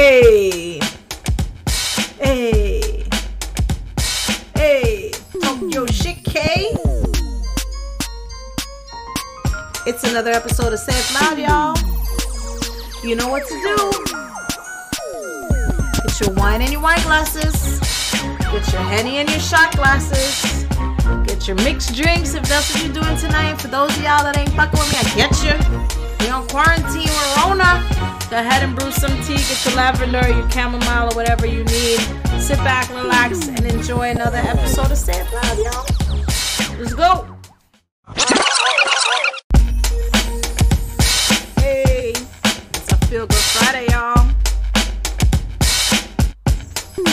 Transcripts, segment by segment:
Hey, hey, hey, talk your shit, K. It's another episode of Say It Loud, y'all. You know what to do. Get your wine in your wine glasses. Get your Henny in your shot glasses. Get your mixed drinks if that's what you're doing tonight. For those of y'all that ain't fucking with me, I get you. You're on quarantine with Rona. Go ahead and brew some tea. Get your lavender, your chamomile, or whatever you need. Sit back, relax, and enjoy another episode of Say It Loud, y'all. Let's go. Hey, it's a Feel Good Friday, y'all.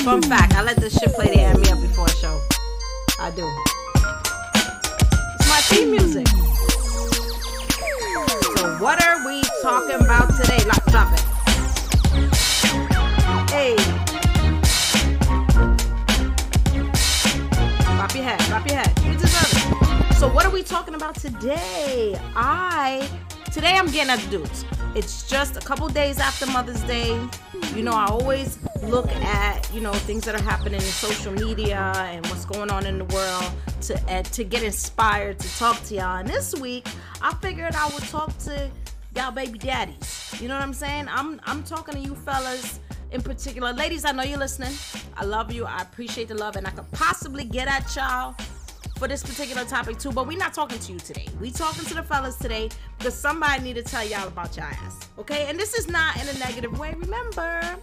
Fun fact, I let this shit play to add me up before a show. I do. It's my theme music. So what are we talking about today? Let's drop it. Hey. Drop your head, drop your head. You deserve it. So what are we talking about today? Today I'm getting at the dudes. It's just a couple days after Mother's Day. You know, I always look at, things that are happening in social media and what's going on in the world to get inspired to talk to y'all. And this week, I figured I would talk to y'all baby daddies. You know what I'm saying? I'm talking to you fellas in particular. Ladies, I know you're listening. I love you. I appreciate the love. And I could possibly get at y'all for this particular topic too, but we're not talking to you today. We talking to the fellas today because somebody need to tell y'all about your ass, okay? And this is not in a negative way. Remember,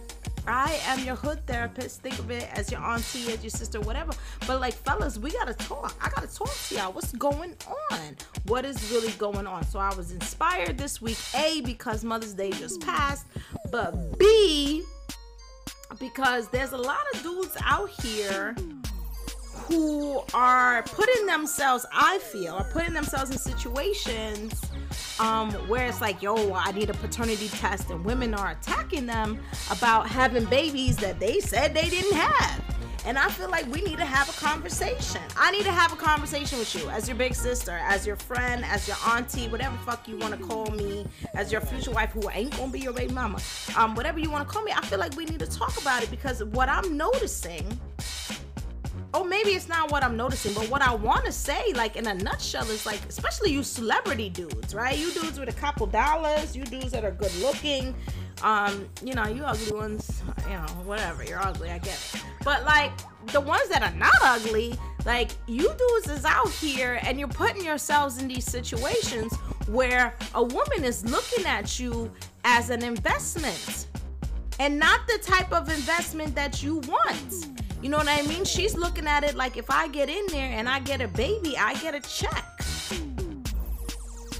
I am your hood therapist. Think of it as your auntie, as your sister, whatever. But like, fellas, we gotta talk. I gotta talk to y'all. What's going on? What is really going on? So I was inspired this week, A, because Mother's Day just passed, but B, because there's a lot of dudes out here who are putting themselves in situations where it's like, yo, I need a paternity test, and women are attacking them about having babies that they said they didn't have. And I feel like we need to have a conversation. I need to have a conversation with you as your big sister, as your friend, as your auntie, whatever fuck you want to call me, as your future wife who ain't gonna be your baby mama, whatever you want to call me. I feel like we need to talk about it because what I'm noticing, or maybe it's not what I'm noticing, but what I want to say, like in a nutshell, is like, especially you celebrity dudes, right? You dudes with a couple dollars, you dudes that are good looking, you ugly ones, whatever, you're ugly, I get it. But like the ones that are not ugly, like you dudes is out here and you're putting yourselves in these situations where a woman is looking at you as an investment and not the type of investment that you want. You know what I mean? She's looking at it like, if I get in there and I get a baby, I get a check.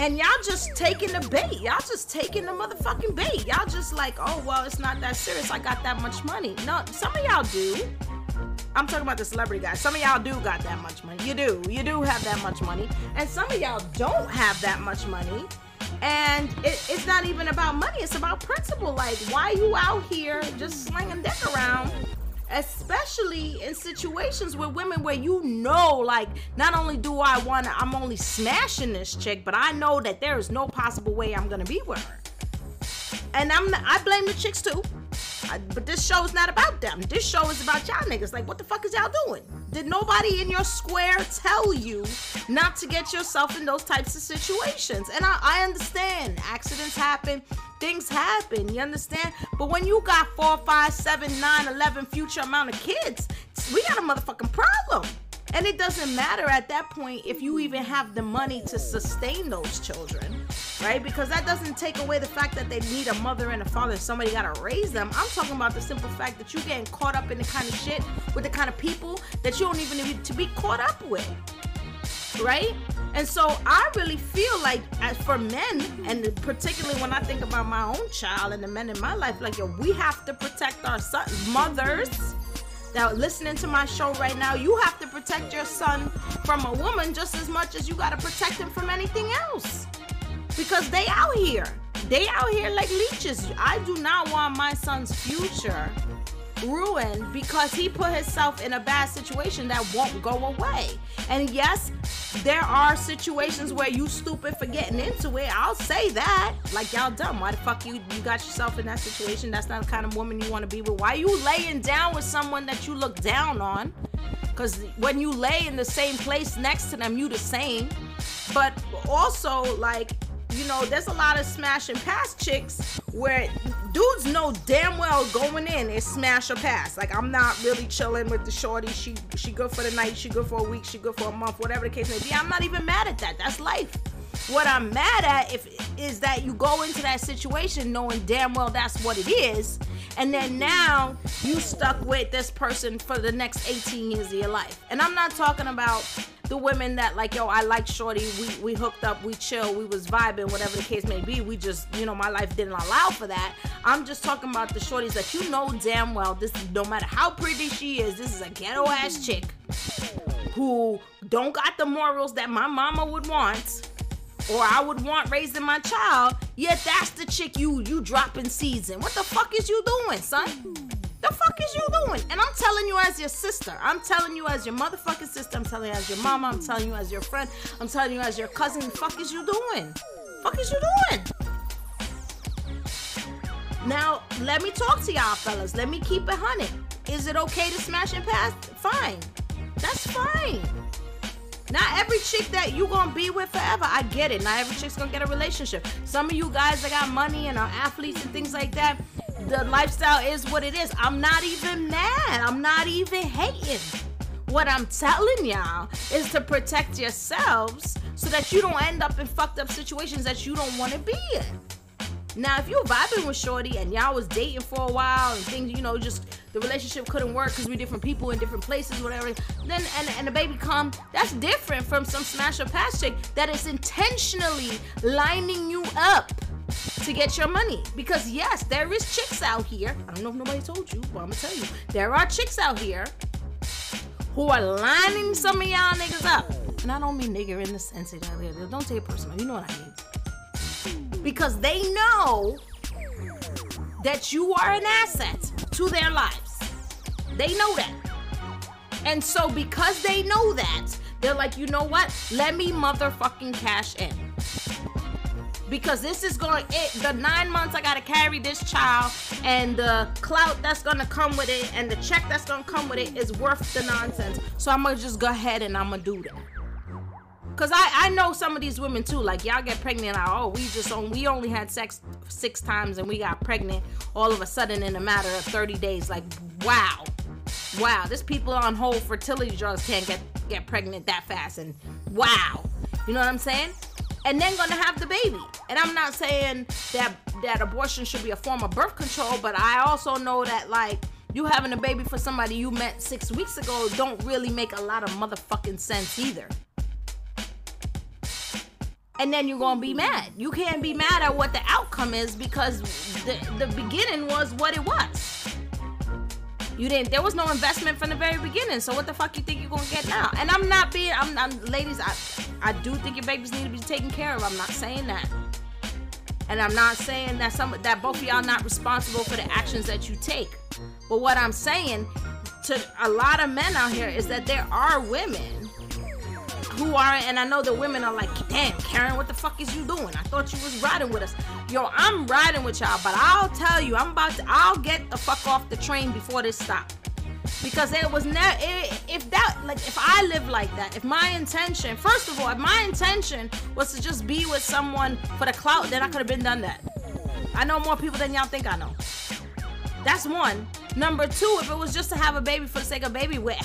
And y'all just taking the bait. Y'all just taking the motherfucking bait. Y'all just like, oh, well, it's not that serious. I got that much money. No, some of y'all do. I'm talking about the celebrity guys. Some of y'all do got that much money. You do. You do have that much money. And some of y'all don't have that much money. And it's not even about money. It's about principle. Like, why you out here just slinging dick around? Especially in situations with women where like, not only do I'm only smashing this chick, but I know that there is no possible way I'm gonna be with her. And I blame the chicks too. But this show is not about them. This show is about y'all niggas. Like, what the fuck is y'all doing? Did nobody in your square tell you not to get yourself in those types of situations? And I understand. Accidents happen. Things happen. You understand? But when you got 4, 5, 7, 9, 11 future amount of kids, we got a motherfucking problem. And it doesn't matter at that point if you even have the money to sustain those children, right? Because that doesn't take away the fact that they need a mother and a father. Somebody got to raise them. I'm talking about the simple fact that you're getting caught up in the kind of shit with the kind of people that you don't even need to be caught up with, right? And so I really feel like, as for men, and particularly when I think about my own child and the men in my life, like, yo, we have to protect our sons. Mothers that are listening to my show right now, you have to protect your son from a woman just as much as you got to protect him from anything else. Because they out here like leeches. I do not want my son's future ruined because he put himself in a bad situation that won't go away. And yes, there are situations where you stupid for getting into it. I'll say that. Like, y'all dumb. Why the fuck you got yourself in that situation? That's not the kind of woman you want to be with. Why are you laying down with someone that you look down on? Because when you lay in the same place next to them, you the same. But also, like, you know, there's a lot of smash and pass chicks where dudes know damn well going in is smash or pass. Like, I'm not really chilling with the shorty. She good for the night, she good for a week, she good for a month, whatever the case may be. I'm not even mad at that. That's life. What I'm mad at is that you go into that situation knowing damn well that's what it is, and then now you stuck with this person for the next 18 years of your life. And I'm not talking about the women that like, yo, I like shorty, we hooked up, we chill, we was vibing, whatever the case may be. We just, you know, my life didn't allow for that. I'm just talking about the shorties that you know damn well, this, no matter how pretty she is, this is a ghetto ass chick who don't got the morals that my mama would want or I would want raising my child, yet that's the chick you dropping seeds in. What the fuck is you doing, son? The fuck is you doing? And I'm telling you as your sister. I'm telling you as your motherfucking sister. I'm telling you as your mama. I'm telling you as your friend. I'm telling you as your cousin. The fuck is you doing? Fuck is you doing? Now, let me talk to y'all fellas. Let me keep it 100. Is it okay to smash and pass? Fine. That's fine. Not every chick that you gonna be with forever. I get it. Not every chick's gonna get a relationship. Some of you guys that got money and are athletes and things like that, the lifestyle is what it is. I'm not even mad. I'm not even hating. What I'm telling y'all is to protect yourselves so that you don't end up in fucked up situations that you don't want to be in. Now, if you're vibing with shorty and y'all was dating for a while and things, you know, just the relationship couldn't work because we're different people in different places, whatever, then and the baby come, that's different from some smash or pass chick that is intentionally lining you up to get your money. Because yes, there is chicks out here, I don't know if nobody told you, but I'm gonna tell you, there are chicks out here who are lining some of y'all niggas up. And I don't mean nigger in the sense of that, don't take it personal, you know what I mean. Because they know that you are an asset to their lives. They know that. And so because they know that, they're like, you know what? Let me motherfucking cash in. Because this is the 9 months I gotta carry this child and the clout that's gonna come with it and the check that's gonna come with it is worth the nonsense. So I'm gonna just go ahead and I'm gonna do that. Cause I know some of these women too, like y'all get pregnant, we only had sex 6 times and we got pregnant all of a sudden in a matter of 30 days. Like, wow, there's people on whole fertility drugs can't get pregnant that fast, and wow, you know what I'm saying? And then gonna have the baby. And I'm not saying that abortion should be a form of birth control, but I also know that like you having a baby for somebody you met 6 weeks ago don't really make a lot of motherfucking sense either. And then you're gonna be mad. You can't be mad at what the outcome is because the beginning was what it was. There was no investment from the very beginning. So what the fuck you think you're gonna get now? And ladies, I do think your babies need to be taken care of. I'm not saying that. And I'm not saying that both of y'all not responsible for the actions that you take. But what I'm saying to a lot of men out here is that there are women who are, and I know the women are like, damn, Karen, what the fuck is you doing? I thought you was riding with us. Yo, I'm riding with y'all, but I'll tell you, I'll get the fuck off the train before this stop. Because it was never, if I live like that, if my intention was to just be with someone for the clout, then I could have been done that. I know more people than y'all think I know. That's one. Number 2, if it was just to have a baby for the sake of baby with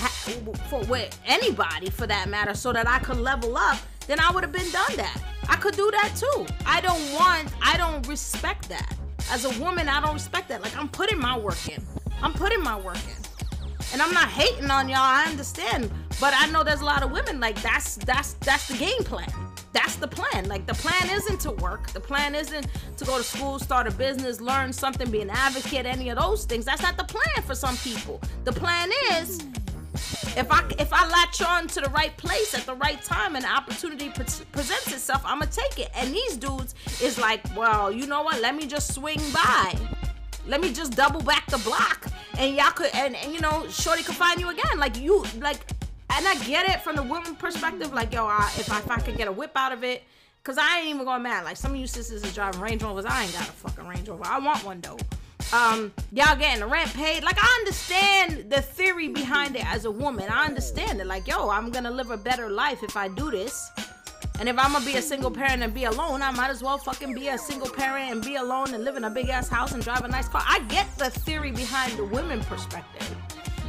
anybody for that matter, so that I could level up, then I would have been done that. I could do that too. I don't respect that. As a woman, I don't respect that. Like, I'm putting my work in. And I'm not hating on y'all, I understand. But I know there's a lot of women like that's the game plan. That's the plan. Like, the plan isn't to work. The plan isn't to go to school, start a business, learn something, be an advocate, any of those things. That's not the plan for some people. The plan is, if I latch on to the right place at the right time and the opportunity presents itself, I'm going to take it. And these dudes is like, well, you know what? Let me just swing by. Let me just double back the block and y'all could, and you know, shorty could find you again. Like you, like, and I get it from the woman perspective. Like, yo, if I could get a whip out of it, cause I ain't even going mad. Like some of you sisters is driving Range Rovers. I ain't got a fucking Range Rover. I want one though. Y'all getting the rent paid. Like, I understand the theory behind it as a woman. I understand it. Like, yo, I'm gonna live a better life if I do this. And if I'm gonna be a single parent and be alone, I might as well fucking be a single parent and be alone and live in a big ass house and drive a nice car. I get the theory behind the women perspective.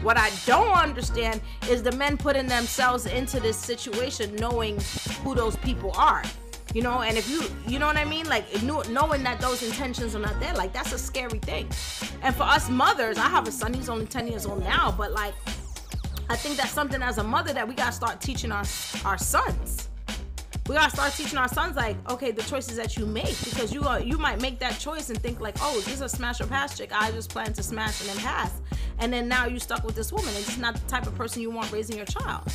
What I don't understand is the men putting themselves into this situation knowing who those people are. You know, and if you know what I mean? Like, knowing that those intentions are not there, like, that's a scary thing. And for us mothers, I have a son, he's only 10 years old now, but, like, I think that's something as a mother that we gotta start teaching our sons. We gotta start teaching our sons, like, okay, the choices that you make, because you might make that choice and think, like, oh, this is a smash or pass chick, I just plan to smash and then pass. And then now you stuck with this woman, and it's not the type of person you want raising your child.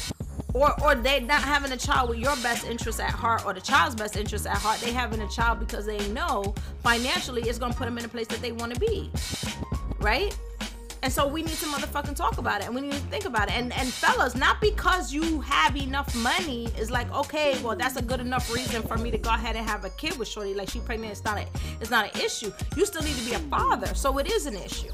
Or they not having a child with your best interest at heart or the child's best interest at heart. They having a child because they know financially it's going to put them in a place that they want to be. Right? And so we need to motherfucking talk about it. And we need to think about it. And fellas, not because you have enough money is like, okay, well, that's a good enough reason for me to go ahead and have a kid with shorty. Like, she pregnant, it's not an issue. You still need to be a father. So it is an issue.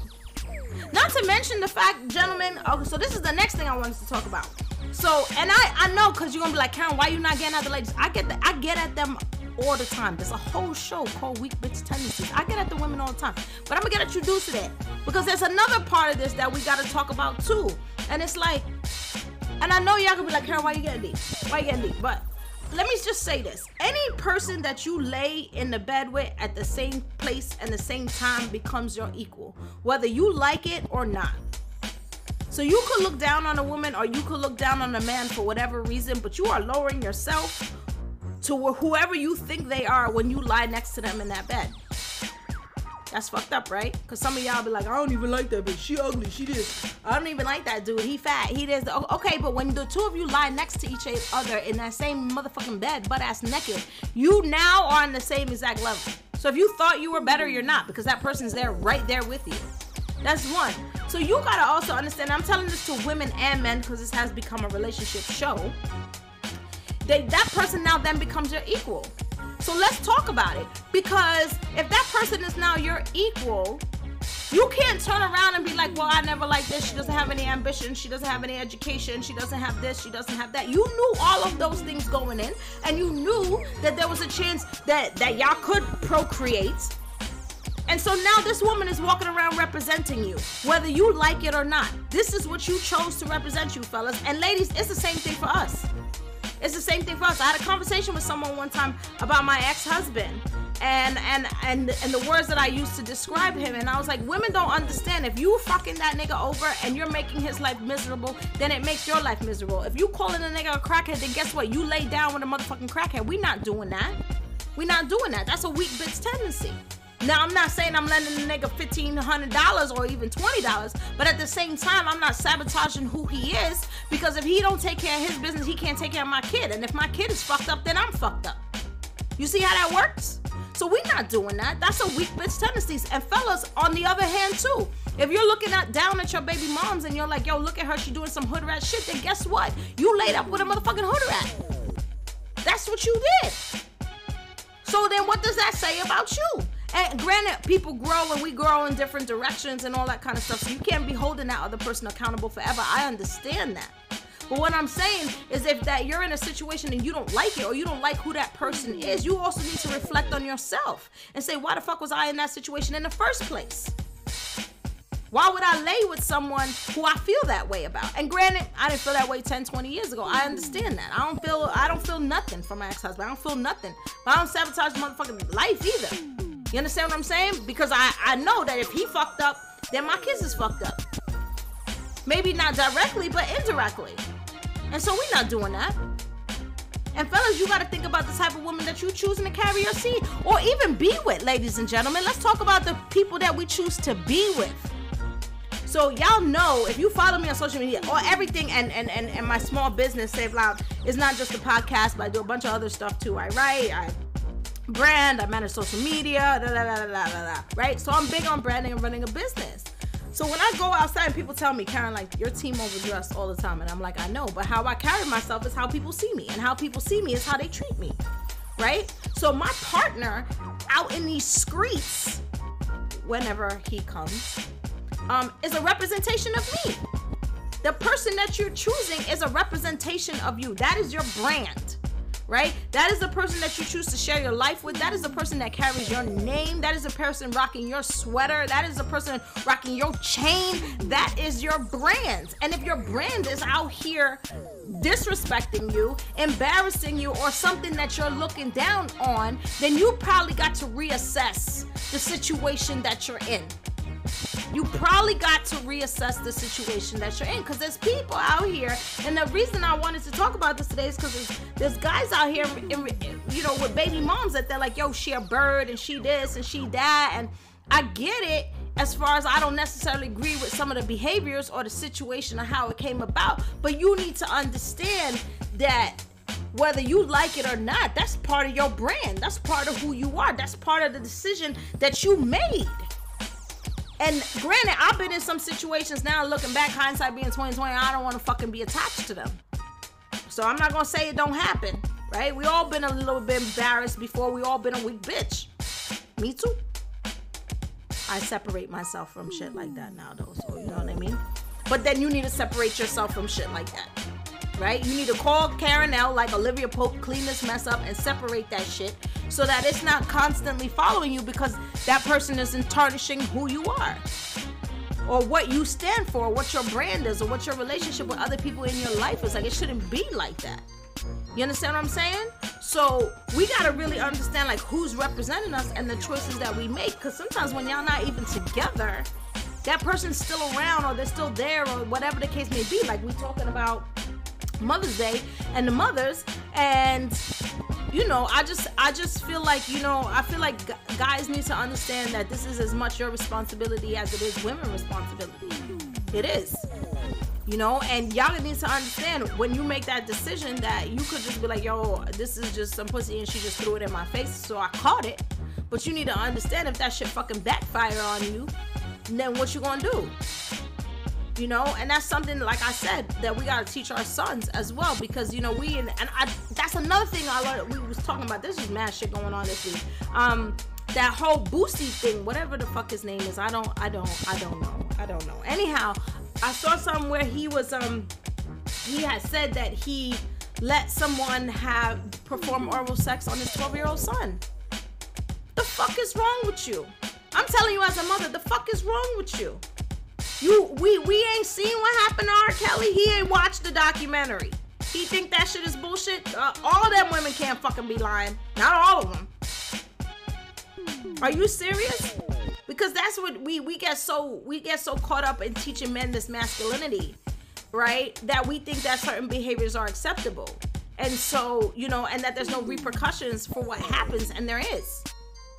Not to mention the fact, gentlemen, okay, so this is the next thing I wanted to talk about. So, and I know, because you're going to be like, Karyn, why you not getting at the ladies? I get at them all the time. There's a whole show called Weak Bitch Tendencies. I get at the women all the time. But I'm going to get at you dudes today. Because there's another part of this that we got to talk about too. And it's like, and I know y'all going to be like, Karyn, why you getting deep? Why you getting deep? But let me just say this. Any person that you lay in the bed with at the same place and the same time becomes your equal. Whether you like it or not. So you could look down on a woman or you could look down on a man for whatever reason, but you are lowering yourself to whoever you think they are when you lie next to them in that bed. That's fucked up, right? Because some of y'all be like, I don't even like that bitch. She ugly. She this. I don't even like that dude. He fat. He this. Okay, but when the two of you lie next to each other in that same motherfucking bed, butt ass naked, you now are on the same exact level. So if you thought you were better, you're not, because that person's there right there with you. That's one. So you gotta also understand, I'm telling this to women and men because this has become a relationship show. That person now then becomes your equal. So let's talk about it. Because if that person is now your equal, you can't turn around and be like, well, I never liked this. She doesn't have any ambition. She doesn't have any education. She doesn't have this. She doesn't have that. You knew all of those things going in. And you knew that there was a chance that y'all could procreate. And so now this woman is walking around representing you, whether you like it or not. This is what you chose to represent you, fellas. And ladies, it's the same thing for us. It's the same thing for us. I had a conversation with someone one time about my ex-husband and the words that I used to describe him. And I was like, women don't understand. If you fucking that nigga over and you're making his life miserable, then it makes your life miserable. If you calling a nigga a crackhead, then guess what? You lay down with a motherfucking crackhead. We not doing that. We not doing that. That's a weak bitch tendency. Now, I'm not saying I'm lending the nigga $1,500 or even $20, but at the same time, I'm not sabotaging who he is, because if he don't take care of his business, he can't take care of my kid. And if my kid is fucked up, then I'm fucked up. You see how that works? So we're not doing that. That's a weak bitch tendencies. And fellas, on the other hand, too, if you're looking down at your baby moms and you're like, yo, look at her, she doing some hood rat shit, then guess what? You laid up with a motherfucking hood rat. That's what you did. So then what does that say about you? And granted, people grow and we grow in different directions and all that kind of stuff. So you can't be holding that other person accountable forever. I understand that. But what I'm saying is if that you're in a situation and you don't like it or you don't like who that person is, you also need to reflect on yourself and say, why the fuck was I in that situation in the first place? Why would I lay with someone who I feel that way about? And granted, I didn't feel that way 10, 20 years ago. I understand that. I don't feel nothing from my ex-husband. I don't feel nothing. But I don't sabotage motherfucking life either. You understand what I'm saying? Because I know that if he fucked up, then my kids is fucked up. Maybe not directly, but indirectly. And so we're not doing that. And fellas, you got to think about the type of woman that you're choosing to carry your seed or even be with, ladies and gentlemen. Let's talk about the people that we choose to be with. So y'all know, if you follow me on social media or everything and my small business, Save Loud, is not just a podcast, but I do a bunch of other stuff too. I write, I brand, I manage social media, right? So I'm big on branding and running a business. So when I go outside and people tell me, Karyn, like, your team overdressed all the time, and I'm like, I know, but how I carry myself is how people see me, and how people see me is how they treat me, right? So my partner out in these streets, whenever he comes, is a representation of me. The person that you're choosing is a representation of you. That is your brand, right? That is the person that you choose to share your life with. That is the person that carries your name. That is the person rocking your sweater. That is the person rocking your chain. That is your brand. And if your brand is out here disrespecting you, embarrassing you, or something that you're looking down on, then you probably got to reassess the situation that you're in. You probably got to reassess the situation that you're in, because there's people out here, and the reason I wanted to talk about this today is because there's guys out here, you know, with baby moms that they're like, yo, she a bird, and she this, and she that, and I get it as far as I don't necessarily agree with some of the behaviors or the situation or how it came about, but you need to understand that whether you like it or not, that's part of your brand, that's part of who you are, that's part of the decision that you made. And granted, I've been in some situations now, looking back, hindsight being 20/20, I don't want to fucking be attached to them. So I'm not going to say it don't happen, right? We all been a little bit embarrassed before. We all been a weak bitch. Me too. I separate myself from shit like that now, though. So you know what I mean? But then you need to separate yourself from shit like that, right? You need to call Karyn L, like Olivia Pope, clean this mess up and separate that shit, so that it's not constantly following you, because that person isn't tarnishing who you are or what you stand for, what your brand is, or what your relationship with other people in your life is. Like, it shouldn't be like that. You understand what I'm saying? So we got to really understand, like, who's representing us and the choices that we make, because sometimes when y'all not even together, that person's still around, or they're still there, or whatever the case may be. Like, we talking about Mother's Day and the mothers, and you know, I just feel like, you know, I feel like guys need to understand that this is as much your responsibility as it is women's responsibility. It is, you know, and y'all need to understand when you make that decision that you could just be like, yo, this is just some pussy and she just threw it in my face, so I caught it. But you need to understand, if that shit fucking backfire on you, then what you gonna do? You know, and that's something, like I said, that we gotta teach our sons as well, because, you know, that's another thing I learned. We was talking about, this is mad shit going on this week. That whole Boosie thing, whatever the fuck his name is, I don't know. Anyhow, I saw something where he had said that he let someone perform oral sex on his 12-year-old son. The fuck is wrong with you? I'm telling you, as a mother, the fuck is wrong with you? We ain't seen what happened to R. Kelly. He ain't watched the documentary. He think that shit is bullshit. All them women can't fucking be lying. Not all of them. Are you serious? Because that's what we get so caught up in teaching men this masculinity, right? That we think that certain behaviors are acceptable, and so, you know, and that there's no repercussions for what happens, and there is.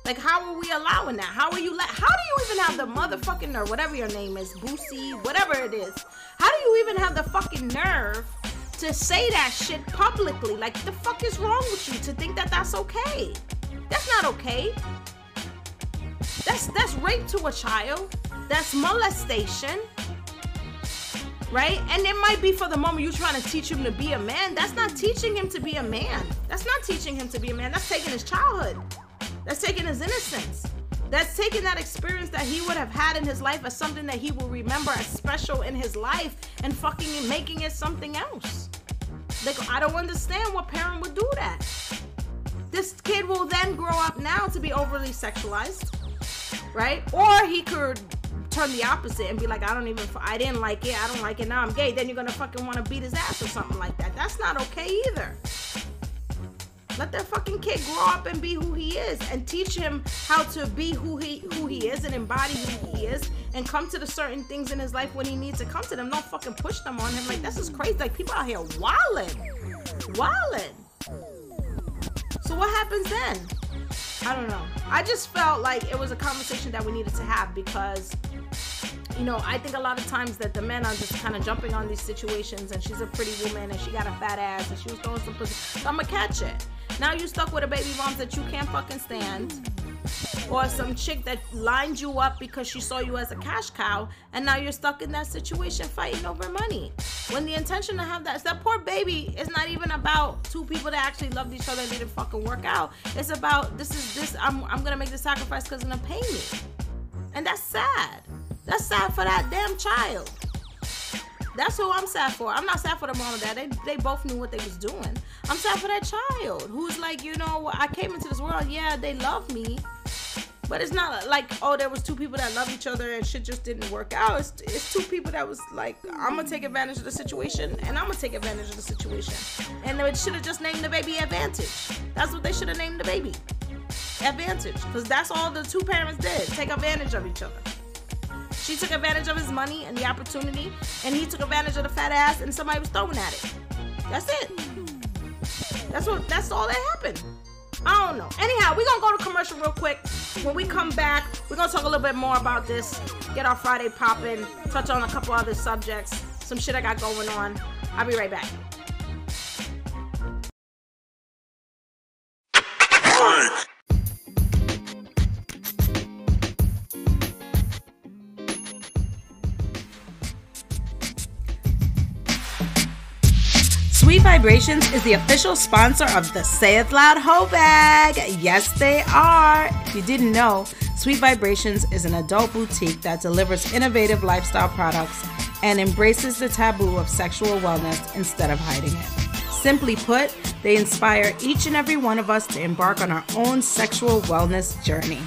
Like, how are we allowing that? How do you even have the motherfucking nerve, whatever your name is, Boosie, whatever it is, how do you even have the fucking nerve to say that shit publicly? Like, the fuck is wrong with you to think that that's okay? That's not okay. That's rape to a child. That's molestation. Right? And it might be for the moment you're trying to teach him to be a man. That's not teaching him to be a man. That's not teaching him to be a man. That's taking his childhood. That's taking his innocence. That's taking that experience that he would have had in his life as something that he will remember as special in his life, and fucking making it something else. Like, I don't understand what parent would do that. This kid will then grow up now to be overly sexualized, right? Or he could turn the opposite and be like, I didn't like it, I don't like it, now I'm gay. Then you're gonna fucking want to beat his ass or something like that. That's not okay either. Let that fucking kid grow up and be who he is, and teach him how to be who he is and embody who he is, and come to the certain things in his life when he needs to come to them. Don't fucking push them on him. Like, this is crazy. Like, people out here wildin'. So what happens then? I don't know. I just felt like it was a conversation that we needed to have, because, you know, I think a lot of times that the men are just kind of jumping on these situations, and she's a pretty woman and she got a fat ass and she was throwing some pussy, so I'm gonna catch it. Now you stuck with a baby mom that you can't fucking stand, or some chick that lined you up because she saw you as a cash cow, and now you're stuck in that situation fighting over money. When the intention to have that poor baby is not even about two people that actually loved each other and didn't fucking work out. It's about I'm gonna make the sacrifice because it's gonna pay me. And that's sad. That's sad for that damn child. That's who I'm sad for. I'm not sad for the mom and dad. They both knew what they was doing. I'm sad for that child who's like, you know, I came into this world. Yeah, they love me. But it's not like, oh, there was two people that love each other and shit just didn't work out. It's two people that was like, I'm going to take advantage of the situation and I'm going to take advantage of the situation. And they should have just named the baby Advantage. That's what they should have named the baby. Advantage. Because that's all the two parents did. Take advantage of each other. She took advantage of his money and the opportunity, and he took advantage of the fat ass and somebody was throwing at it. That's it. That's all that happened. I don't know. Anyhow, we're going to go to commercial real quick. When we come back, we're going to talk a little bit more about this. Get our Friday popping. Touch on a couple other subjects. Some shit I got going on. I'll be right back. Sweet Vibrations is the official sponsor of the Say It Loud Hoe Bag. Yes, they are. If you didn't know, Sweet Vibrations is an adult boutique that delivers innovative lifestyle products and embraces the taboo of sexual wellness instead of hiding it. Simply put, they inspire each and every one of us to embark on our own sexual wellness journey.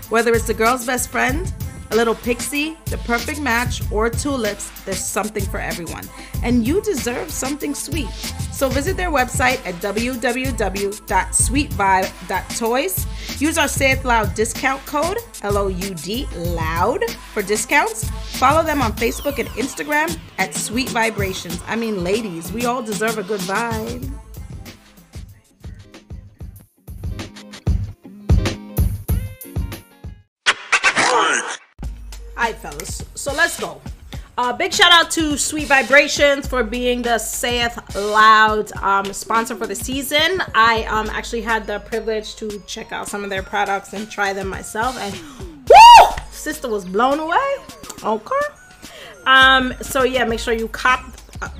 Whether it's the girl's best friend, a little pixie, the perfect match, or tulips, there's something for everyone. And you deserve something sweet. So visit their website at www.sweetvibe.toys. Use our Say It Loud discount code, LOUD, LOUD, for discounts. Follow them on Facebook and Instagram at Sweet Vibrations. I mean, ladies, we all deserve a good vibe. Alright, fellas, so let's go. Big shout out to Sweet Vibrations for being the Sayeth Loud sponsor for the season. I actually had the privilege to check out some of their products and try them myself, and woo! Sister was blown away. Okay. So yeah, make sure you cop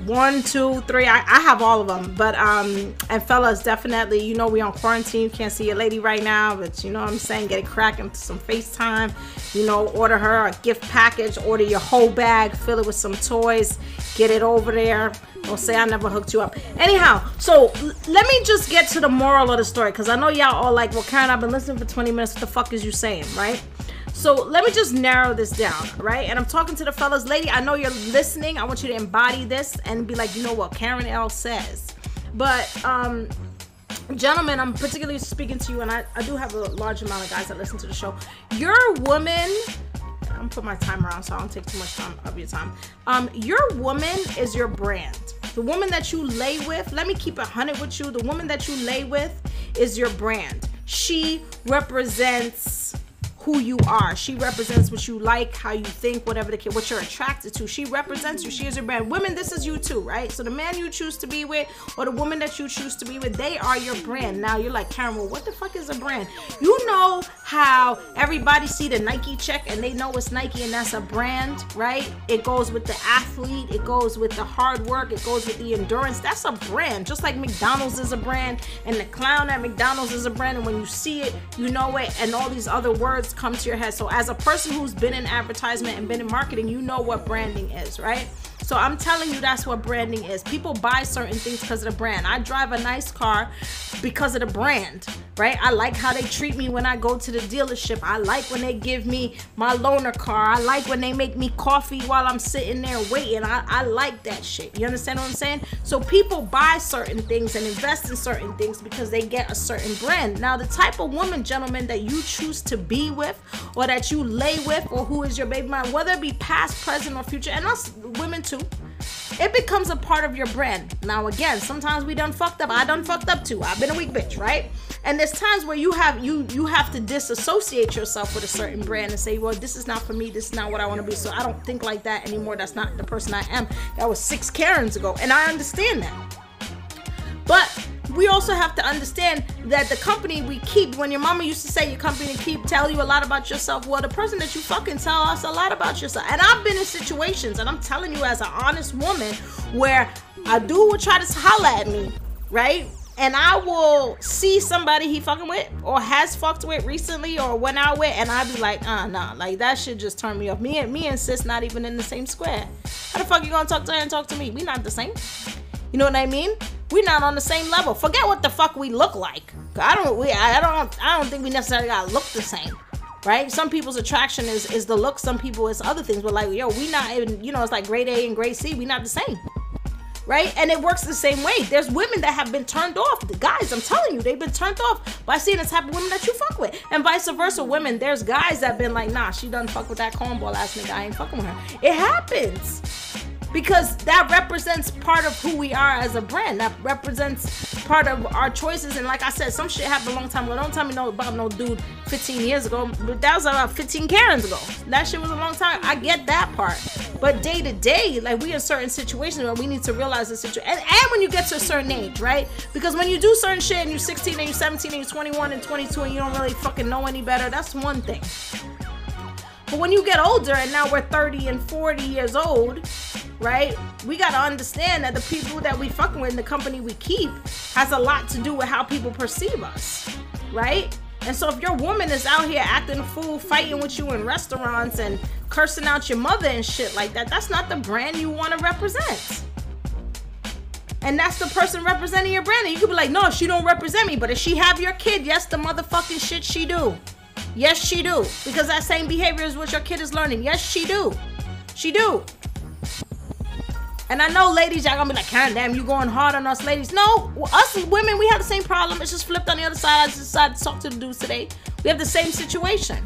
1, 2, 3. I have all of them, but and fellas, definitely, you know, we on quarantine, you can't see your lady right now, but you know what I'm saying, get it cracking to some FaceTime, you know, order her a gift package, order your whole bag, fill it with some toys, get it over there. Don't say I never hooked you up. Anyhow, so let me just get to the moral of the story, because I know y'all all like, well, Karen, I've been listening for 20 minutes, what the fuck is you saying, right? So let me just narrow this down, right? And I'm talking to the fellas. Lady, I know you're listening. I want you to embody this and be like, you know what Karen L says. But gentlemen, I'm particularly speaking to you, and I do have a large amount of guys that listen to the show. Your woman, I'm gonna put my timer on so I don't take too much time of your time. Your woman is your brand. The woman that you lay with, let me keep 100 with you. The woman that you lay with is your brand. She represents who you are. She represents what you like, how you think, whatever the kid, what you're attracted to. She represents you. She is your brand. Women, this is you too, right? So the man you choose to be with or the woman that you choose to be with, they are your brand. Now you're like, Karen, well, what the fuck is a brand? You know how everybody see the Nike check and they know it's Nike and that's a brand, right? It goes with the athlete. It goes with the hard work. It goes with the endurance. That's a brand. Just like McDonald's is a brand and the clown at McDonald's is a brand. And when you see it, you know it, and all these other words come to your head. So as a person who's been in advertisement and been in marketing, you know what branding is, right? So I'm telling you, that's what branding is. People buy certain things because of the brand. I drive a nice car because of the brand, right? I like how they treat me when I go to the dealership. I like when they give me my loaner car. I like when they make me coffee while I'm sitting there waiting. I like that shit. You understand what I'm saying? So people buy certain things and invest in certain things because they get a certain brand. Now, the type of woman, gentlemen, that you choose to be with or that you lay with, or who is your baby mom, whether it be past, present, or future, and us women too, it becomes a part of your brand. Now again, sometimes we done fucked up. I done fucked up too. I've been a weak bitch, right? And there's times where you have to disassociate yourself with a certain brand and say, well, this is not for me. This is not what I want to be. So I don't think like that anymore. That's not the person I am. That was 6 Karens ago. And I understand that. But we also have to understand that the company we keep, when your mama used to say your company keep tell you a lot about yourself, well, the person that you fucking tell us a lot about yourself. And I've been in situations, and I'm telling you as an honest woman, where a dude will try to holler at me, right? And I will see somebody he fucking with or has fucked with recently or went out with, and I'd be like, nah, like that shit just turned me off. Me and sis not even in the same square. How the fuck you gonna talk to her and talk to me? We not the same. You know what I mean? We're not on the same level. Forget what the fuck we look like. I don't think we necessarily gotta look the same. Right? Some people's attraction is the look, some people it's other things, but like, yo, we not even, it's like grade A and grade C, we not the same. Right? And it works the same way. There's women that have been turned off. The guys, I'm telling you, they've been turned off by seeing the type of women that you fuck with. And vice versa, women, there's guys that been like, nah, she doesn't fuck with that cornball ass nigga, I ain't fucking with her. It happens. Because that represents part of who we are as a brand. That represents part of our choices. And like I said, some shit happened a long time ago. Don't tell me about no dude 15 years ago. But that was about 15 Karyns ago. That shit was a long time. I get that part. But day to day, like, we in certain situations where we need to realize the situation. And when you get to a certain age, right? Because when you do certain shit and you're 16 and you're 17 and you're 21 and 22 and you don't really fucking know any better, that's one thing. But when you get older, and now we're 30 and 40 years old, right? We got to understand that the people that we fucking with and the company we keep has a lot to do with how people perceive us, right? And so if your woman is out here acting a fool, fighting with you in restaurants and cursing out your mother and shit like that, that's not the brand you want to represent. And that's the person representing your brand. And you could be like, no, she don't represent me. But if she have your kid, yes, the motherfucking shit she do. Yes, she do. Because that same behavior is what your kid is learning. Yes, she do. She do. And I know ladies, y'all gonna be like, God damn, you going hard on us ladies. No, us women, we have the same problem. It's just flipped on the other side. I just decided to talk to the dudes today. We have the same situation.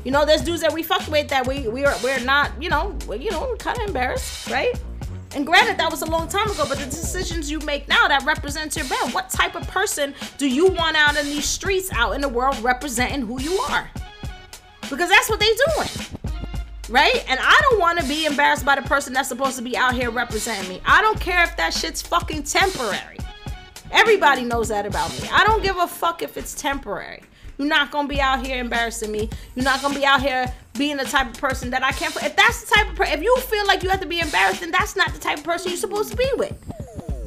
There's dudes that we fuck with that we're not, we're kind of embarrassed, right? And granted, that was a long time ago, but the decisions you make now that represents your brand. What type of person do you want out in these streets, out in the world, representing who you are? Because that's what they doing. Right? And I don't want to be embarrassed by the person that's supposed to be out here representing me. I don't care if that shit's fucking temporary. Everybody knows that about me. I don't give a fuck if it's temporary. You're not going to be out here embarrassing me. You're not going to be out here being the type of person that I can't. If that's the type of person, if you feel like you have to be embarrassed, then that's not the type of person you're supposed to be with.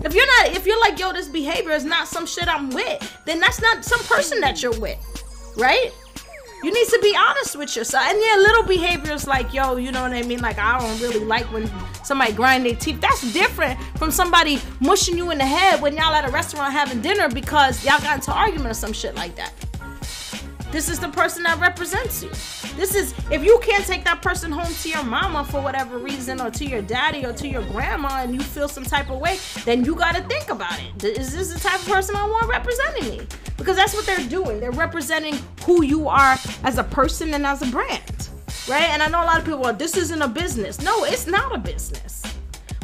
If you're like, yo, this behavior is not some shit I'm with, then that's not some person that you're with. Right? You need to be honest with yourself. And yeah, little behaviors like, yo, you know what I mean? Like, I don't really like when somebody grind their teeth. That's different from somebody mushing you in the head when y'all at a restaurant having dinner because y'all got into an argument or some shit like that. This is the person that represents you. This is, if you can't take that person home to your mama for whatever reason, or to your daddy, or to your grandma, and you feel some type of way, then you got to think about it. Is this the type of person I want representing me? Because that's what they're doing. They're representing who you are as a person and as a brand, right? And I know a lot of people, well, this isn't a business. No, it's not a business.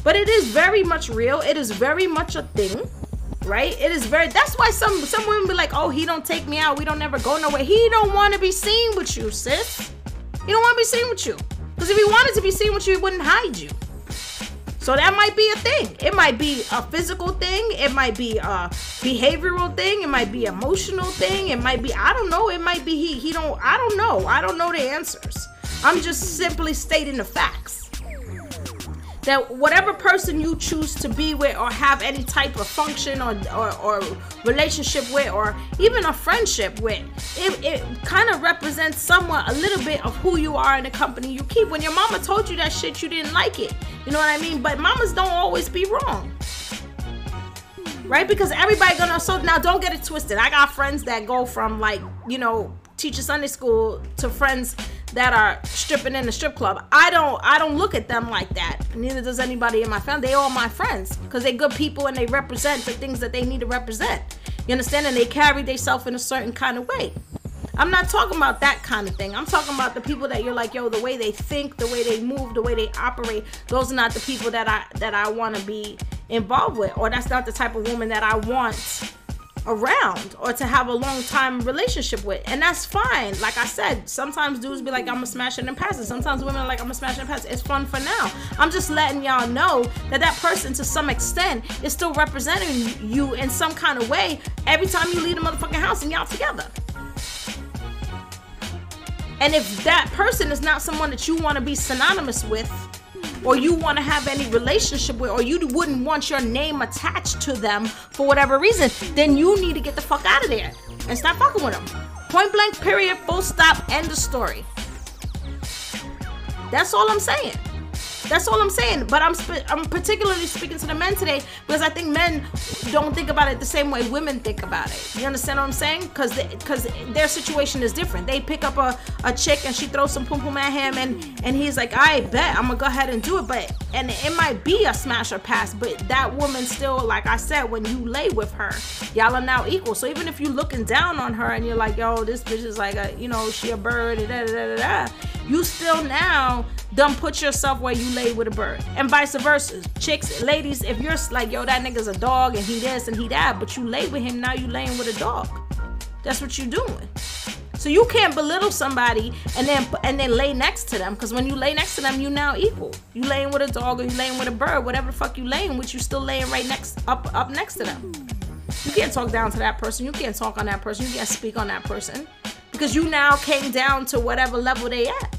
But it is very much real. It is very much a thing. Right? It is that's why some women be like, oh, he don't take me out. We don't ever go nowhere. He don't want to be seen with you, sis. He don't want to be seen with you. Because if he wanted to be seen with you, he wouldn't hide you. So that might be a thing. It might be a physical thing. It might be a behavioral thing. It might be an emotional thing. It might be, I don't know. It might be he don't, I don't know. I don't know the answers. I'm just simply stating the facts. That whatever person you choose to be with or have any type of function or relationship with, or even a friendship with, it kind of represents somewhat a little bit of who you are in the company you keep. When your mama told you that shit, you didn't like it. You know what I mean? But mamas don't always be wrong. Right? Because everybody gonna, so now don't get it twisted. I got friends that go from like, teach a Sunday school to friends that are stripping in the strip club. I don't look at them like that. Neither does anybody in my family. They all my friends because they're good people and they represent the things that they need to represent. You understand? And they carry themselves in a certain kind of way. I'm not talking about that kind of thing. I'm talking about the people that you're like, yo, the way they think, the way they move, the way they operate. Those are not the people that I want to be involved with, or that's not the type of woman that I want around or to have a long time relationship with, and that's fine. Like I said, sometimes dudes be like, I'm gonna smash it and pass it. Sometimes women are like, I'm gonna smash it and pass it. It's fun for now. I'm just letting y'all know that that person, to some extent, is still representing you in some kind of way every time you leave the motherfucking house and y'all together. And if that person is not someone that you want to be synonymous with, or you want to have any relationship with, or you wouldn't want your name attached to them for whatever reason, then you need to get the fuck out of there and stop fucking with them. Point blank, period, full stop, end of story. That's all I'm saying. That's all I'm saying. But I'm particularly speaking to the men today because I think men don't think about it the same way women think about it. You understand what I'm saying? Because their situation is different. They pick up a chick and she throws some pum pum at him and he's like, I bet I'm gonna go ahead and do it. And it might be a smash or pass, but that woman still, like I said, when you lay with her, y'all are now equal. So even if you're looking down on her and you're like, yo, this bitch is like a, she a bird, you still now done put yourself where you lay with a bird, and vice versa. Chicks, ladies, if you're like, yo, that nigga's a dog and he this and he that, but you lay with him, now you laying with a dog. That's what you doing. So you can't belittle somebody and then lay next to them, because when you lay next to them, you now equal. You laying with a dog or you laying with a bird, whatever the fuck you laying with, you still laying right up next to them. You can't talk down to that person. You can't talk on that person. You can't speak on that person, because you now came down to whatever level they at.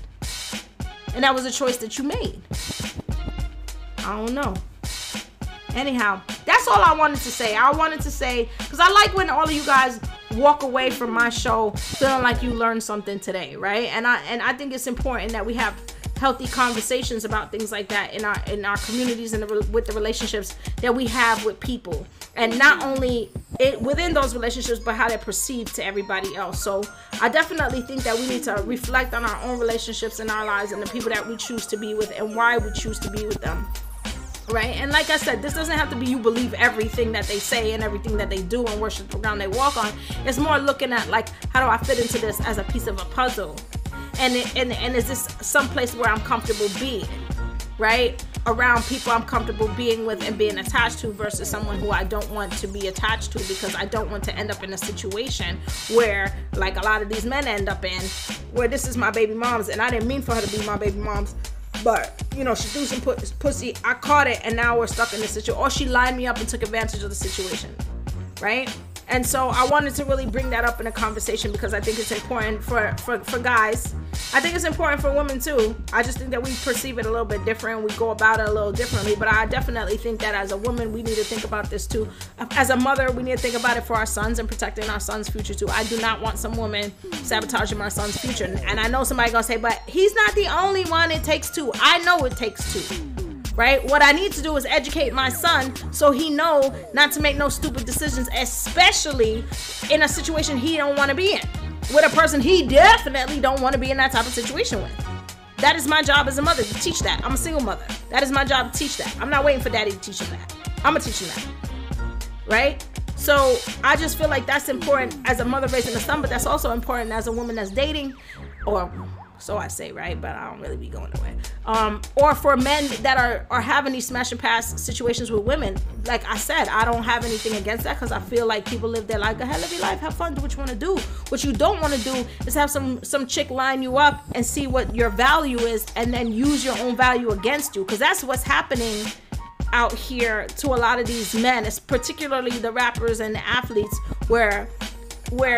And that was a choice that you made. I don't know. Anyhow, that's all I wanted to say. I wanted to say, because I like when all of you guys walk away from my show feeling like you learned something today, right? And I think it's important that we have healthy conversations about things like that in our communities and with the relationships that we have with people, and not only within those relationships, but how they're perceived to everybody else. So I definitely think that we need to reflect on our own relationships in our lives and the people that we choose to be with and why we choose to be with them, right? And like I said, this doesn't have to be you believe everything that they say and everything that they do and worship the ground they walk on. It's more looking at, like, how do I fit into this as a piece of a puzzle, and is this some place where I'm comfortable being, right? Around people I'm comfortable being with and being attached to, versus someone who I don't want to be attached to, because I don't want to end up in a situation where, like a lot of these men end up in, where this is my baby mom's and I didn't mean for her to be my baby mom's, but she threw some pussy, I caught it, and now we're stuck in this situation, or she lined me up and took advantage of the situation, right? And so I wanted to really bring that up in a conversation, because I think it's important for guys. I think it's important for women too. I just think that we perceive it a little bit different. We go about it a little differently. But I definitely think that as a woman, we need to think about this too. As a mother, we need to think about it for our sons and protecting our sons' future too. I do not want some woman sabotaging my son's future. And I know somebody gonna say, but he's not the only one. It takes two. I know it takes two. Right? What I need to do is educate my son so he know not to make no stupid decisions, especially in a situation he don't want to be in, with a person he definitely don't want to be in that type of situation with. That is my job as a mother, to teach that. I'm a single mother. That is my job, to teach that. I'm not waiting for daddy to teach him that. I'm gonna teach him that. Right? So I just feel like that's important as a mother raising a son, but that's also important as a woman that's dating, or so I say, right? But I don't really be going nowhere. Or for men that are having these smash and pass situations with women. Like I said, I don't have anything against that, because I feel like people live their life. Go ahead, live your life, have fun, do what you want to do. What you don't want to do is have some chick line you up and see what your value is, and then use your own value against you, because that's what's happening out here to a lot of these men. It's particularly the rappers and the athletes, where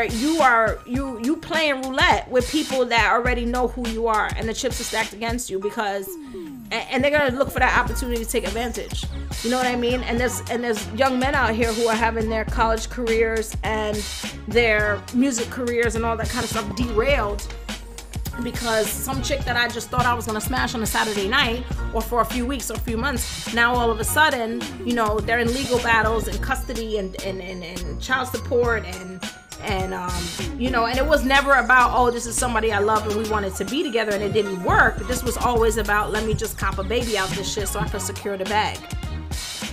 you playing roulette with people that already know who you are, and the chips are stacked against you, because and they're gonna look for that opportunity to take advantage. You know what I mean? And there's young men out here who are having their college careers and their music careers and all that kind of stuff derailed, because some chick that I just thought I was gonna smash on a Saturday night, or for a few weeks or a few months, now all of a sudden, they're in legal battles and custody and child support and it was never about, oh, this is somebody I love and we wanted to be together and it didn't work. This was always about, let me just cop a baby out this shit so I can secure the bag.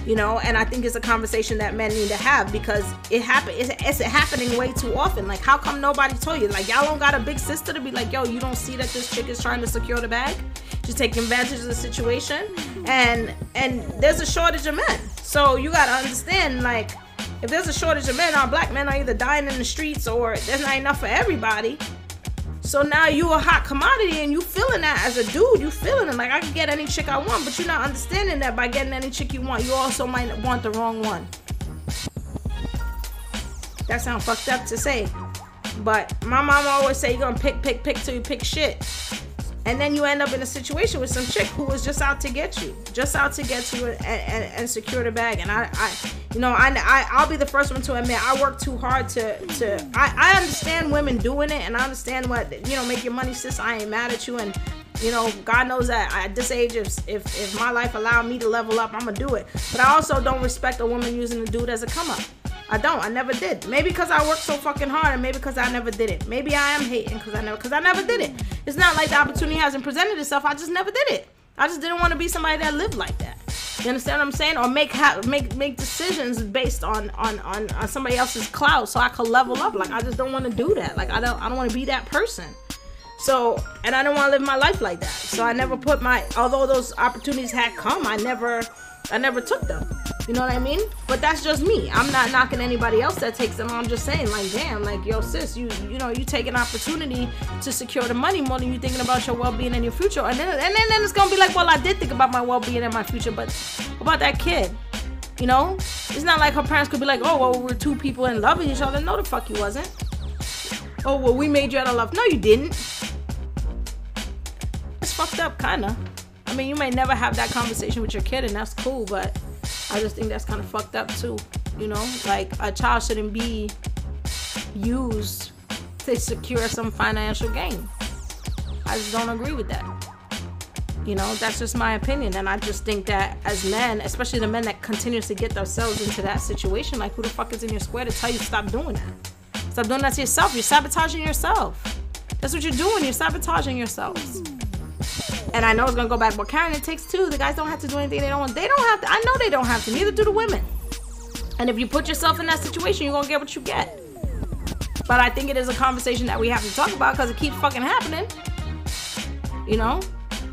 And I think it's a conversation that men need to have, because it's happening way too often. Like, how come nobody told you? Like, y'all don't got a big sister to be like, yo, you don't see that this chick is trying to secure the bag? She's taking advantage of the situation, and there's a shortage of men. So you gotta understand, like, If there's a shortage of men, our black men are either dying in the streets or there's not enough for everybody. So now you a hot commodity and you feeling that as a dude. You feeling it like I can get any chick I want, but you're not understanding that by getting any chick you want, you also might want the wrong one. That sounds fucked up to say, but my mama always say you're gonna pick till you pick shit. And then you end up in a situation with some chick who was just out to get you and secure the bag. And I'll be the first one to admit I work too hard I understand women doing it, and I understand what, make your money, sis. I ain't mad at you, and God knows that at this age, if my life allowed me to level up, I'm gonna do it. But I also don't respect a woman using a dude as a come up. I never did. Maybe because I worked so fucking hard, and maybe because I never did it. Maybe I am hating because I never did it. It's not like the opportunity hasn't presented itself. I just never did it. I just didn't want to be somebody that lived like that. You understand what I'm saying? Or make decisions based on somebody else's clout so I could level up. Like, I just don't want to do that. Like, I don't want to be that person. So, and I don't want to live my life like that. So I never put although those opportunities had come, I never took them. You know what I mean? But that's just me. I'm not knocking anybody else that takes them. I'm just saying, like, damn, like, yo, sis, you take an opportunity to secure the money more than you thinking about your well-being and your future. And then it's gonna be like, well, I did think about my well-being and my future, but about that kid, it's not like her parents could be like, oh, well, we're two people in love with each other. No, the fuck you wasn't. Oh, well, we made you out of love. No, you didn't. It's fucked up, kinda. I mean, you may never have that conversation with your kid, and that's cool, but I just think that's kind of fucked up too. Like, a child shouldn't be used to secure some financial gain. I just don't agree with that. That's just my opinion. And I just think that as men, especially the men that continuously get themselves into that situation, like, who the fuck is in your square to tell you stop doing that? Stop doing that to yourself. You're sabotaging yourself. That's what you're doing. You're sabotaging yourselves. And I know it's gonna go back, but Karyn, it takes two. The guys don't have to do anything. They don't have to. I know they don't have to. Neither do the women. And if you put yourself in that situation, you're gonna get what you get. But I think it is a conversation that we have to talk about because it keeps fucking happening.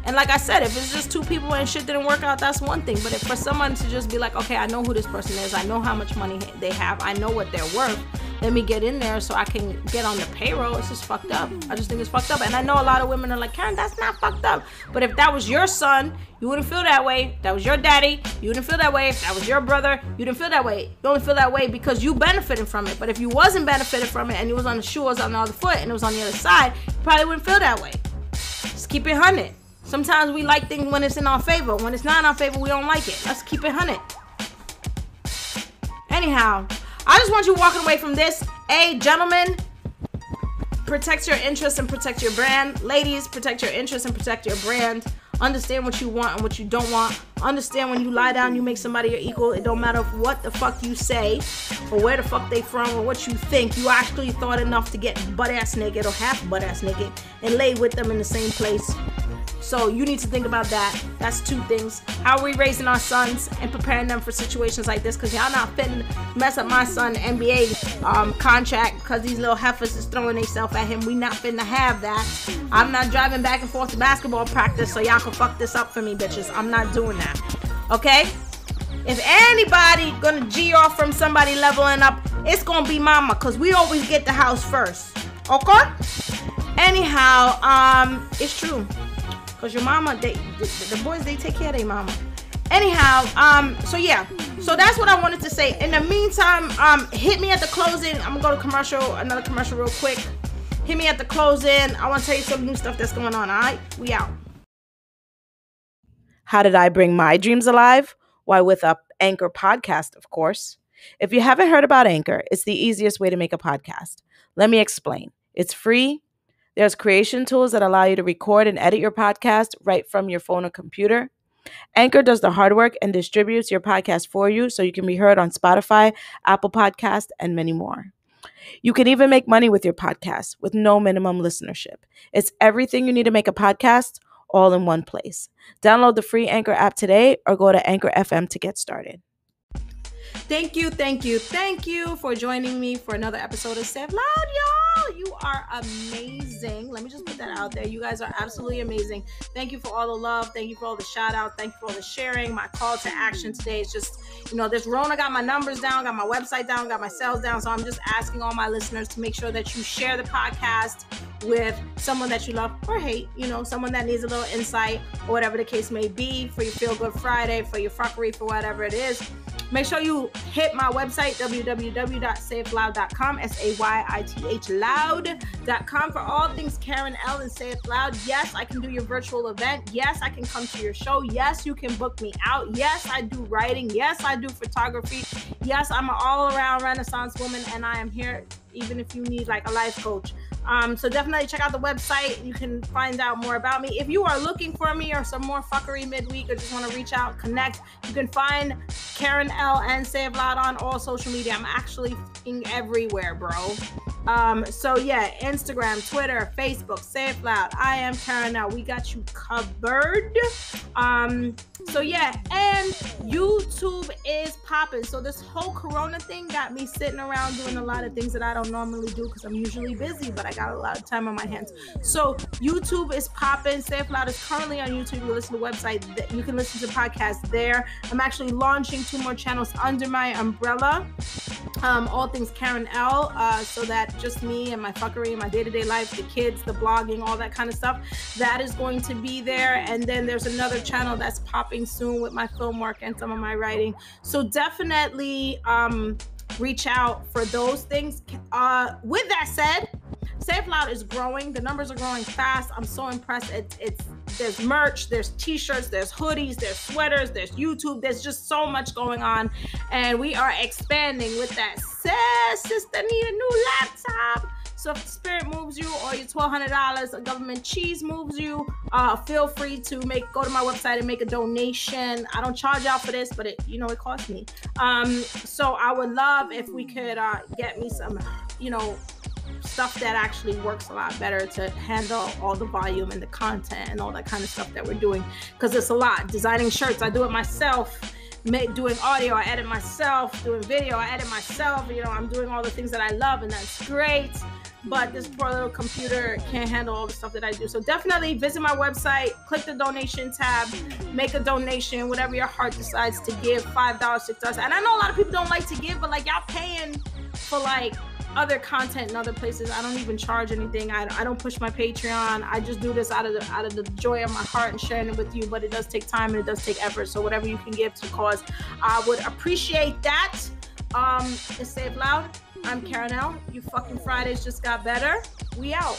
And like I said, if it's just two people and shit didn't work out, that's one thing. But if for someone to just be like, okay, I know who this person is. I know how much money they have. I know what they're worth. Let me get in there so I can get on the payroll. It's just fucked up. I just think it's fucked up. And I know a lot of women are like, Karyn, that's not fucked up. But if that was your son, you wouldn't feel that way. If that was your daddy, you wouldn't feel that way. If that was your brother, you didn't feel that way. You only feel that way because you benefited from it. But if you wasn't benefited from it and you was on the shoe, was on the other foot, and it was on the other side, you probably wouldn't feel that way. Just keep it 100. Sometimes we like things when it's in our favor. When it's not in our favor, we don't like it. Let's keep it 100. Anyhow, I just want you walking away from this. Hey, gentlemen, protect your interests and protect your brand. Ladies, protect your interests and protect your brand. Understand what you want and what you don't want. Understand when you lie down, you make somebody your equal. It don't matter what the fuck you say or where the fuck they from or what you think. You actually thought enough to get butt-ass naked or half butt-ass naked and lay with them in the same place. So you need to think about that. That's two things. How are we raising our sons and preparing them for situations like this? Because y'all not finna mess up my son NBA contract because these little heifers is throwing themselves at him. We not finna have that. I'm not driving back and forth to basketball practice so y'all can fuck this up for me, bitches. I'm not doing that. Okay? If anybody gonna G off from somebody leveling up, it's gonna be mama, because we always get the house first. Okay? Anyhow, it's true. Because your mama, the boys, they take care of their mama. Anyhow, so yeah. So that's what I wanted to say. In the meantime, hit me at the closing. I'm going to go to another commercial real quick. Hit me at the closing. I want to tell you some new stuff that's going on, all right? We out. How did I bring my dreams alive? Why, with a Anchor podcast, of course. If you haven't heard about Anchor, it's the easiest way to make a podcast. Let me explain. It's free. There's creation tools that allow you to record and edit your podcast right from your phone or computer. Anchor does the hard work and distributes your podcast for you so you can be heard on Spotify, Apple Podcasts, and many more. You can even make money with your podcast with no minimum listenership. It's everything you need to make a podcast all in one place. Download the free Anchor app today or go to Anchor FM to get started. Thank you for joining me for another episode of Say It Loud, y'all. You are amazing. Let me just put that out there. You guys are absolutely amazing. Thank you for all the love. Thank you for all the shout out. Thank you for all the sharing. My call to action today is just, this Rona got my numbers down, got my website down, got my sales down. So I'm just asking all my listeners to make sure that you share the podcast with someone that you love or hate, someone that needs a little insight or whatever the case may be, for your Feel Good Friday, for your fuckery, for whatever it is. Make sure you hit my website, www.sayitloud.com, SAYITH loud.com, for all things Karyn L and Say It Loud. Yes, I can do your virtual event. Yes, I can come to your show. Yes, you can book me out. Yes, I do writing. Yes, I do photography. Yes, I'm an all-around Renaissance woman, and I am here even if you need like a life coach. So definitely check out the website. You can find out more about me. If you are looking for me or some more fuckery midweek, or just want to reach out, connect, you can find Karyn L and Say It Loud on all social media. I'm actually f***ing everywhere, bro. So yeah, Instagram, Twitter, Facebook, Say It Loud. I am Karyn L. We got you covered. So yeah, and YouTube is popping. So this whole Corona thing got me sitting around doing a lot of things that I don't normally do because I'm usually busy, but I got a lot of time on my hands. So YouTube is popping. Say It Loud is currently on YouTube. You listen to the website. You can listen to podcasts there. I'm actually launching 2 more channels under my umbrella. All things Karyn L, so that just me and my fuckery and my day-to-day life, the kids, the blogging, all that kind of stuff, that is going to be there. And then there's another channel that's popping soon with my film work and some of my writing. So definitely reach out for those things. With that said, Say It Loud is growing. The numbers are growing fast. I'm so impressed. There's merch, there's t-shirts, there's hoodies, there's sweaters, there's YouTube. There's just so much going on, and we are expanding with that. Sister need a new laptop. So if the spirit moves you, or your $1,200 of government cheese moves you, feel free to go to my website and make a donation. I don't charge out for this, but it costs me. So I would love if we could get me some, stuff that actually works a lot better to handle all the volume and the content and all that kind of stuff that we're doing, because it's a lot. Designing shirts, I do it myself. Doing audio, I edit myself. Doing video, I edit myself. I'm doing all the things that I love, and that's great. But this poor little computer can't handle all the stuff that I do. So definitely visit my website, click the donation tab, make a donation, whatever your heart decides to give, $5, $6. And I know a lot of people don't like to give, but y'all paying for other content in other places. I don't even charge anything. I don't push my Patreon. I just do this out of the joy of my heart and sharing it with you. But it does take time and it does take effort. So whatever you can give to the cause, I would appreciate that. It's Say It Loud. I'm Karyn L. You fucking Fridays just got better. We out.